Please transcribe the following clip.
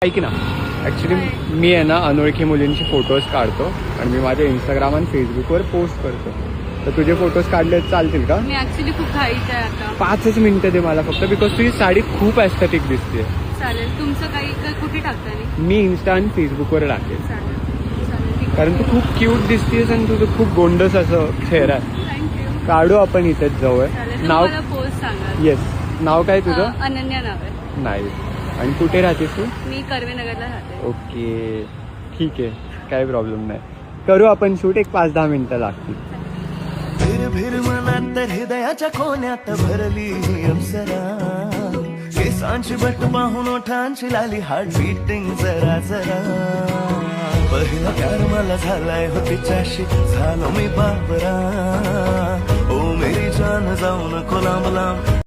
ऐक ना, ॲक्च्युली मी आहे ना अनोळखी मुलींची फोटोज काढतो आणि मी माझ्या इंस्टाग्राम आणि फेसबुकवर पोस्ट करतो. तर तुझे फोटोज काढले चालतील का? मी ऍक्च्युली खूप घाईत आहे आता. 5च मिनिटं दे मला फक्त, बिकॉज तुझी साडी खूप ॲस्थेटिक दिसते. चालेल. तुमचं काही कुठे टाकता नाही? मी इन्स्टा आणि फेसबुकवर टाकेल, चालेल चालेल ठीक आहे. कारण तू खूप क्यूट दिसतेस आणि तुझं खूप गोंडस असं चेहरा आहे. थँक्यू. काढू आपण इथेच जवळ. चालेल. नाव? तुम्हाला पोस्ट सांगा. येस. नाव काय तुझं? अनन्या नाव आहे. नाही. आणि कुठे राहतेस तू? मी कर्वेनगरला राहते. ओके ठीक आहे, काही प्रॉब्लेम नाही. करू आपण शूट, एक 5-10 मिनिटं लागतील. फिर फिर मनात हृदयाच्या कोण्यात भरली ही अप्सरा, केसांची बट पाहून ओठांची लाली, हार्ट बीटिंग जरा जरा. पहिला प्यार मला झालाय हो तिच्याशी, झालो मी बाबरा. ओ मेरी जान जाऊ नको लांब लांब.